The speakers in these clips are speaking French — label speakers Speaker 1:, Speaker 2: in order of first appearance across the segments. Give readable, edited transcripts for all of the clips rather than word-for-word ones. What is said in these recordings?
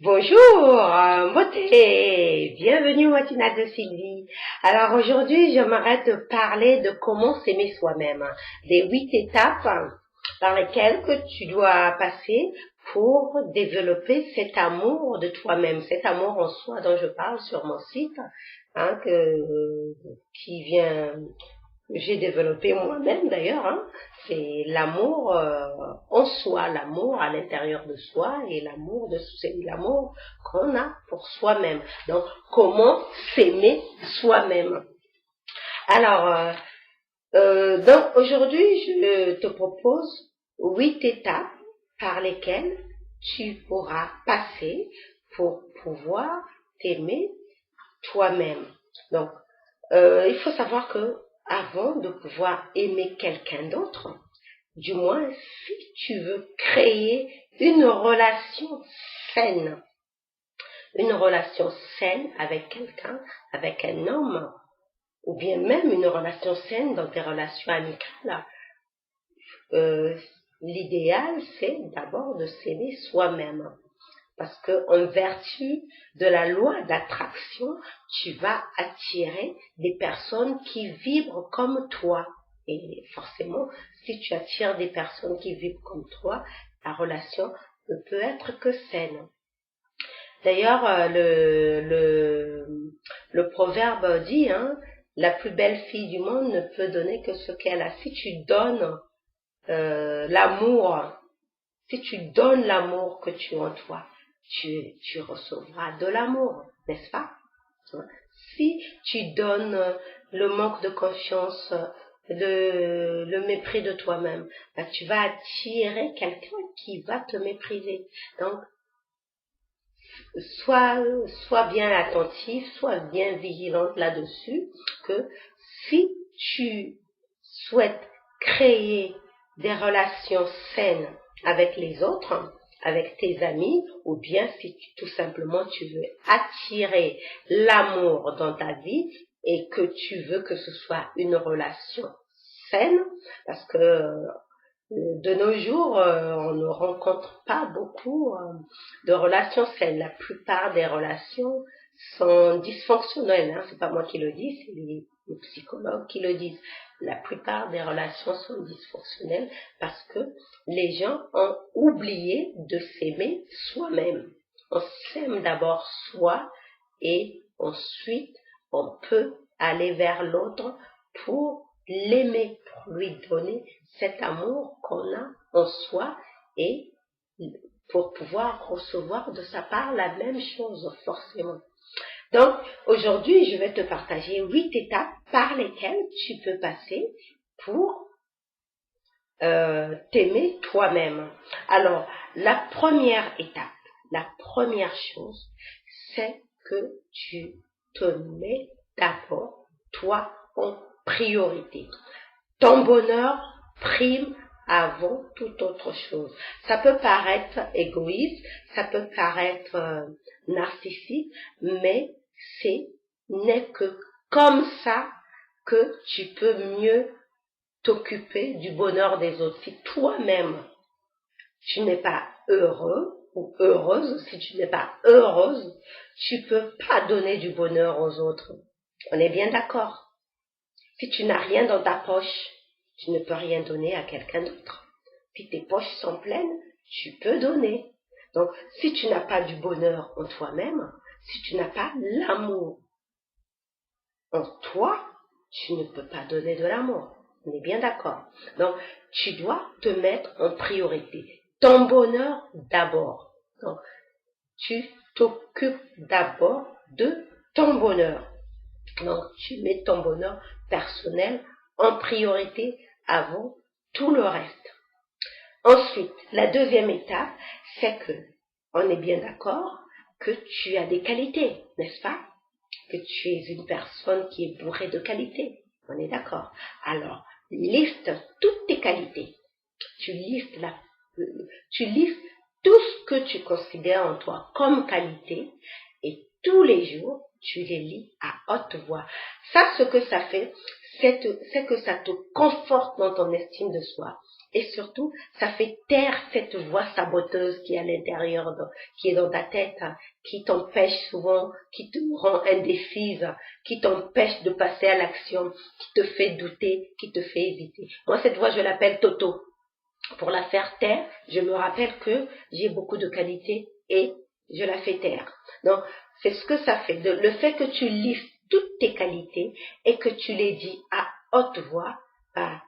Speaker 1: Bonjour, beauté, bienvenue au matinale de Sylvie. Alors aujourd'hui, j'aimerais te parler de comment s'aimer soi-même, des 8 étapes par lesquelles que tu dois passer pour développer cet amour de toi-même, cet amour en soi dont je parle sur mon site, qui vient j'ai développé moi-même d'ailleurs, c'est l'amour en soi, l'amour à l'intérieur de soi et c'est l'amour qu'on a pour soi-même. Donc, comment s'aimer soi-même. Alors, donc aujourd'hui, je te propose 8 étapes par lesquelles tu pourras passer pour pouvoir t'aimer toi-même. Donc, il faut savoir que avant de pouvoir aimer quelqu'un d'autre, du moins si tu veux créer saine, une relation saine avec quelqu'un, avec un homme, ou bien même une relation saine dans tes relations amicales, euh, l'idéal c'est d'abord de s'aimer soi-même. Parce que en vertu de la loi d'attraction, tu vas attirer des personnes qui vibrent comme toi. Et forcément, si tu attires des personnes qui vibrent comme toi, la relation ne peut être que saine. D'ailleurs, le proverbe dit, la plus belle fille du monde ne peut donner que ce qu'elle a. Si tu donnes l'amour, si tu donnes l'amour que tu as en toi, tu recevras de l'amour, n'est-ce pas? Si tu donnes le manque de confiance, le mépris de toi-même, tu vas attirer quelqu'un qui va te mépriser. Donc, sois bien attentif, sois bien vigilante là-dessus, que si tu souhaites créer des relations saines avec les autres, avec tes amis, ou bien si tout simplement tu veux attirer l'amour dans ta vie et que tu veux que ce soit une relation saine, parce que de nos jours, on ne rencontre pas beaucoup de relations saines. La plupart des relations sont dysfonctionnelles. C'est pas moi qui le dis, c'est les psychologues qui le disent. La plupart des relations sont dysfonctionnelles parce que les gens ont oublié de s'aimer soi-même. On s'aime d'abord soi et ensuite on peut aller vers l'autre pour l'aimer, pour lui donner cet amour qu'on a en soi et pour pouvoir recevoir de sa part la même chose forcément. Donc aujourd'hui, je vais te partager 8 étapes par lesquelles tu peux passer pour t'aimer toi-même. Alors, la première étape, la première chose, c'est que tu te mets d'abord toi en priorité. Ton bonheur prime avant toute autre chose. Ça peut paraître égoïste, ça peut paraître narcissique, mais n'est que comme ça que tu peux mieux t'occuper du bonheur des autres. Si toi-même, tu n'es pas heureux ou heureuse, si tu n'es pas heureuse, tu peux pas donner du bonheur aux autres. On est bien d'accord. Si tu n'as rien dans ta poche, tu ne peux rien donner à quelqu'un d'autre. Si tes poches sont pleines, tu peux donner. Donc, si tu n'as pas du bonheur en toi-même, si tu n'as pas l'amour en toi, tu ne peux pas donner de l'amour. On est bien d'accord. Donc, tu dois te mettre en priorité. Ton bonheur d'abord. Donc, tu t'occupes d'abord de ton bonheur. Donc, tu mets ton bonheur personnel en priorité avant tout le reste. Ensuite, la deuxième étape, c'est que, on est bien d'accord, que tu as des qualités, n'est-ce pas? Que tu es une personne qui est bourrée de qualités. On est d'accord. Alors, liste toutes tes qualités. Tu listes tout ce que tu considères en toi comme qualité et tous les jours, tu les lis à haute voix. Ça, ce que ça fait, c'est que ça te conforte dans ton estime de soi Et surtout, ça fait taire cette voix saboteuse qui est à l'intérieur, qui est dans ta tête, hein, qui t'empêche souvent, qui te rend indécise, qui t'empêche de passer à l'action, qui te fait douter, qui te fait hésiter. Moi, cette voix, je l'appelle Toto. Pour la faire taire, je me rappelle que j'ai beaucoup de qualités et je la fais taire. Donc, c'est ce que ça fait. Le fait que tu listes toutes tes qualités et que tu les dis à haute voix, bah,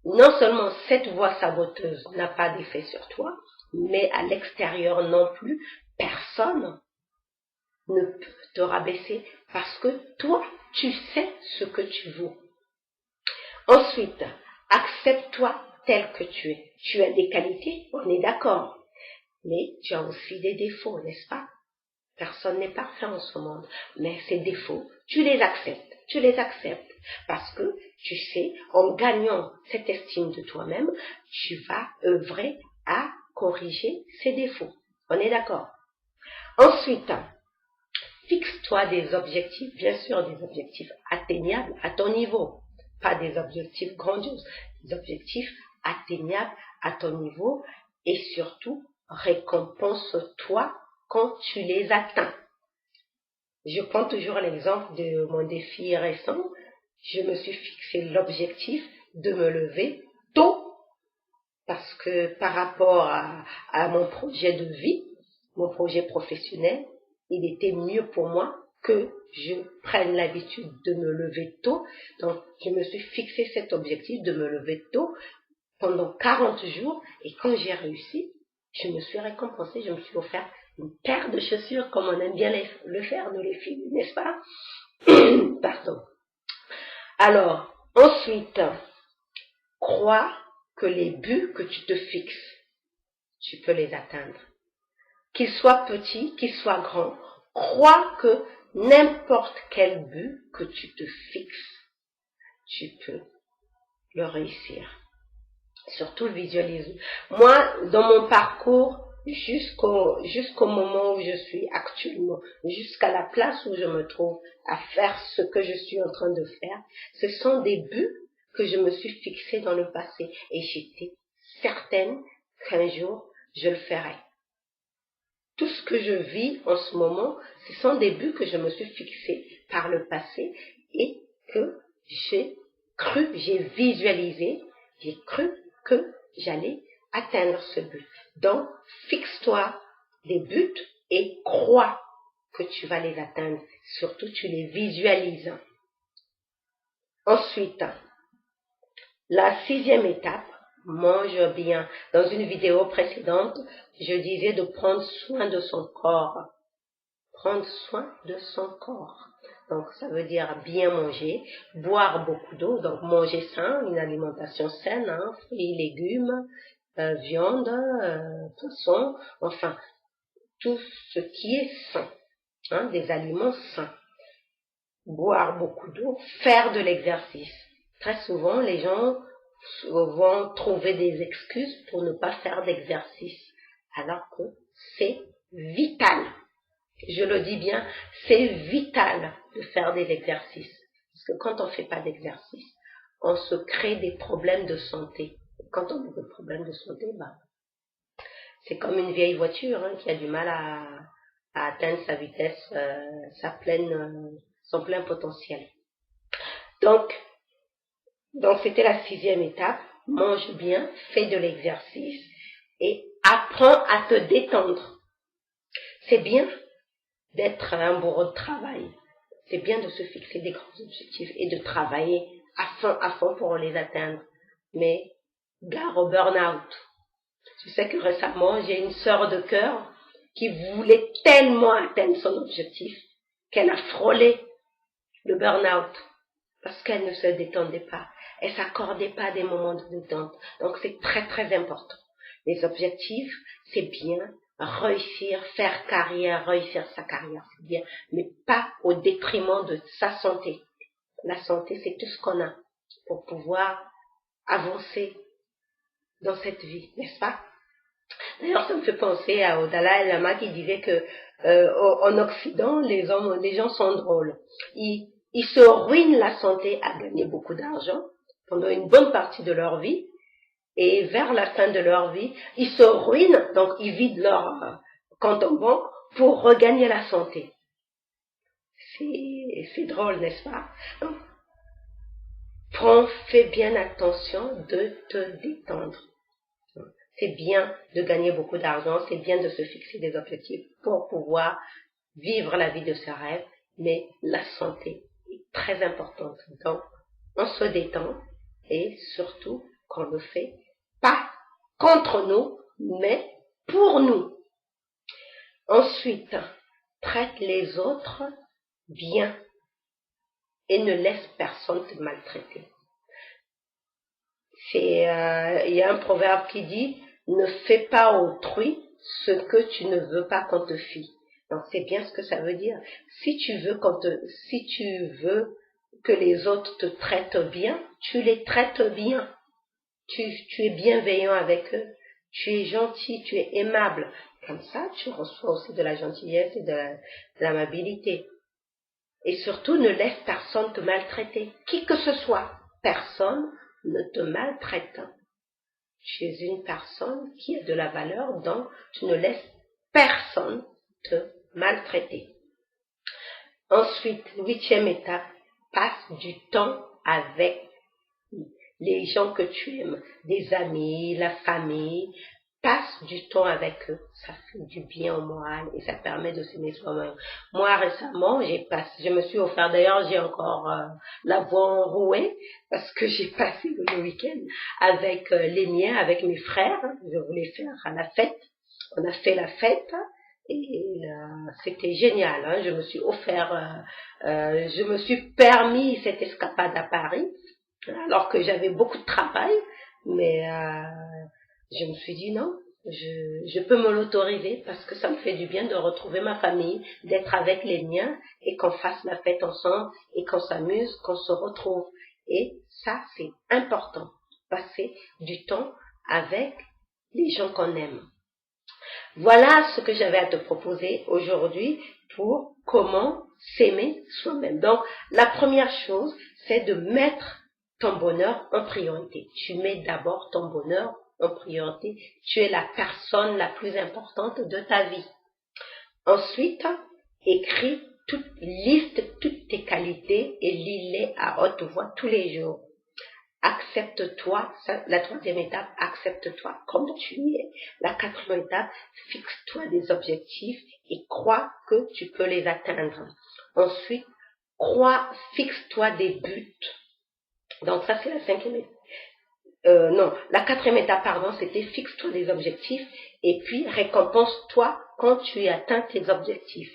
Speaker 1: non seulement cette voix saboteuse n'a pas d'effet sur toi, mais à l'extérieur non plus, personne ne peut te rabaisser parce que toi, tu sais ce que tu vaux. Ensuite, accepte-toi tel que tu es. Tu as des qualités, on est d'accord, mais tu as aussi des défauts, n'est-ce pas? Personne n'est parfait en ce monde, mais ces défauts, tu les acceptes, parce que tu sais, en gagnant cette estime de toi-même, tu vas œuvrer à corriger ces défauts. On est d'accord? Ensuite, fixe-toi des objectifs, bien sûr des objectifs atteignables à ton niveau, pas des objectifs grandioses, des objectifs atteignables à ton niveau et surtout, récompense-toi quand tu les atteins. Je prends toujours l'exemple de mon défi récent. Je me suis fixé l'objectif de me lever tôt parce que par rapport à mon projet de vie, mon projet professionnel, il était mieux pour moi que je prenne l'habitude de me lever tôt. Donc, je me suis fixé cet objectif de me lever tôt pendant 40 jours et quand j'ai réussi, je me suis récompensée, je me suis offert une paire de chaussures comme on aime bien le faire, nous les filles, n'est-ce pas? Pardon. Alors, ensuite, crois que les buts que tu te fixes, tu peux les atteindre. Qu'ils soient petits, qu'ils soient grands, crois que n'importe quel but que tu te fixes, tu peux le réussir. Surtout le visualiser. Moi, dans mon parcours, jusqu'au moment où je suis actuellement, jusqu'à la place où je me trouve à faire ce que je suis en train de faire, ce sont des buts que je me suis fixés dans le passé et j'étais certaine qu'un jour je le ferai. Tout ce que je vis en ce moment, ce sont des buts que je me suis fixés par le passé et que j'ai visualisé, j'ai cru que j'allais atteindre ce but. Donc, fixe-toi des buts et crois que tu vas les atteindre. Surtout, tu les visualises. Ensuite, la 6e étape, mange bien. Dans une vidéo précédente, je disais de prendre soin de son corps. Prendre soin de son corps. Donc, ça veut dire bien manger, boire beaucoup d'eau, donc manger sain, une alimentation saine, hein, fruits, légumes, viande, poisson, enfin, tout ce qui est sain, hein, des aliments sains. Boire beaucoup d'eau, faire de l'exercice. Très souvent, les gens vont trouver des excuses pour ne pas faire d'exercice, alors que c'est vital. Je le dis bien, c'est vital de faire des exercices. Parce que quand on ne fait pas d'exercice, on se crée des problèmes de santé. Et quand on a des problèmes de santé, c'est comme une vieille voiture hein, qui a du mal à atteindre sa vitesse, son plein potentiel. Donc c'était la 6e étape. Mange bien, fais de l'exercice et apprends à te détendre. C'est bien d'être un bourreau de travail. C'est bien de se fixer des grands objectifs et de travailler à fond pour les atteindre. Mais gare au burn-out. Je sais que récemment, j'ai une sœur de cœur qui voulait tellement atteindre son objectif qu'elle a frôlé le burn-out parce qu'elle ne se détendait pas. Elle ne s'accordait pas des moments de détente. Donc, c'est très, très important. Les objectifs, c'est bien. Réussir, faire carrière, réussir sa carrière, c'est bien, mais pas au détriment de sa santé. La santé, c'est tout ce qu'on a pour pouvoir avancer dans cette vie, n'est-ce pas? D'ailleurs, ça me fait penser au Dalai Lama qui disait que en Occident, les gens sont drôles. Ils se ruinent la santé à gagner beaucoup d'argent pendant une bonne partie de leur vie et vers la fin de leur vie, ils se ruinent, donc ils vident leur compte en banque pour regagner la santé. C'est drôle, n'est-ce pas? Fais bien attention de te détendre. C'est bien de gagner beaucoup d'argent, c'est bien de se fixer des objectifs pour pouvoir vivre la vie de ses rêves, mais la santé est très importante. Donc, on se détend et surtout qu'on le fait pas contre nous, mais pour nous. Ensuite, traite les autres bien et ne laisse personne te maltraiter. Il y a un proverbe qui dit « Ne fais pas autrui ce que tu ne veux pas qu'on te fie ». Donc c'est bien ce que ça veut dire. Si tu veux que les autres te traitent bien, tu les traites bien. Tu es bienveillant avec eux. Tu es gentil, tu es aimable. Comme ça, tu reçois aussi de la gentillesse et de l'amabilité. Et surtout, ne laisse personne te maltraiter. Qui que ce soit, personne ne te maltraite. Tu es une personne qui a de la valeur, donc tu ne laisses personne te maltraiter. Ensuite, 8e étape, passe du temps avec les gens que tu aimes, des amis, la famille. Passe du temps avec eux, ça fait du bien au moral et ça permet de s'aimer soi-même. Moi, récemment, je me suis offert, d'ailleurs, j'ai encore la voix enrouée parce que j'ai passé le week-end avec les miens, avec mes frères. Je voulais faire la fête. On a fait la fête et c'était génial. Hein. Je me suis offert, je me suis permis cette escapade à Paris alors que j'avais beaucoup de travail, mais je me suis dit non, je peux me l'autoriser parce que ça me fait du bien de retrouver ma famille, d'être avec les miens et qu'on fasse la fête ensemble et qu'on s'amuse, qu'on se retrouve. Et ça, c'est important, passer du temps avec les gens qu'on aime. Voilà ce que j'avais à te proposer aujourd'hui pour comment s'aimer soi-même. Donc, la première chose, c'est de mettre ton bonheur en priorité. Tu mets d'abord ton bonheur en priorité. Tu es la personne la plus importante de ta vie. Ensuite, liste toutes tes qualités et lis-les à haute voix tous les jours. Accepte-toi, la 3e étape, accepte-toi comme tu es. La 4e étape, fixe-toi des objectifs et crois que tu peux les atteindre. Ensuite, fixe-toi des buts. Donc ça, c'est la 5e étape. La 4e étape, c'était fixe-toi des objectifs et puis récompense-toi quand tu atteins tes objectifs.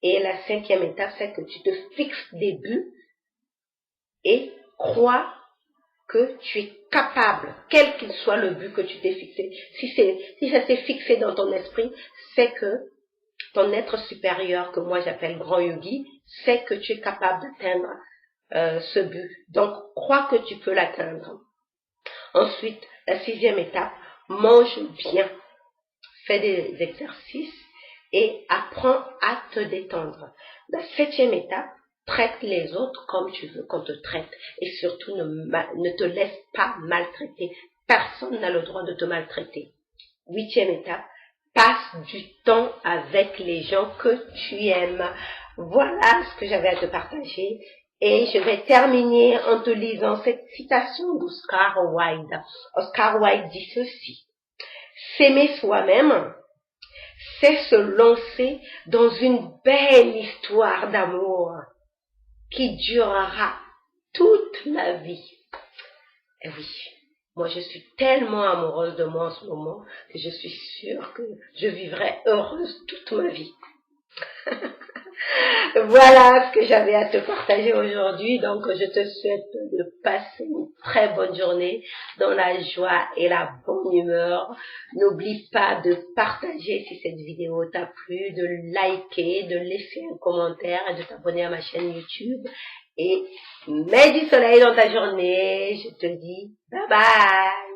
Speaker 1: Et la 5e étape, c'est que tu te fixes des buts et crois que tu es capable, quel qu'il soit le but que tu t'es fixé. Si ça s'est fixé dans ton esprit, c'est que ton être supérieur, que moi j'appelle grand yogi, c'est que tu es capable d'atteindre ce but. Donc, crois que tu peux l'atteindre. Ensuite, la 6e étape, mange bien. Fais des exercices et apprends à te détendre. La 7e étape, traite les autres comme tu veux qu'on te traite. Et surtout, ne te laisse pas maltraiter. Personne n'a le droit de te maltraiter. 8e étape, passe du temps avec les gens que tu aimes. Voilà ce que j'avais à te partager. Et je vais terminer en te lisant cette citation d'Oscar Wilde. Oscar Wilde dit ceci. S'aimer soi-même, c'est se lancer dans une belle histoire d'amour qui durera toute la vie. Et oui, moi je suis tellement amoureuse de moi en ce moment que je suis sûre que je vivrai heureuse toute ma vie. Voilà ce que j'avais à te partager aujourd'hui. Donc, je te souhaite de passer une très bonne journée dans la joie et la bonne humeur. N'oublie pas de partager si cette vidéo t'a plu, de liker, de laisser un commentaire et de t'abonner à ma chaîne YouTube. Et mets du soleil dans ta journée. Je te dis bye bye.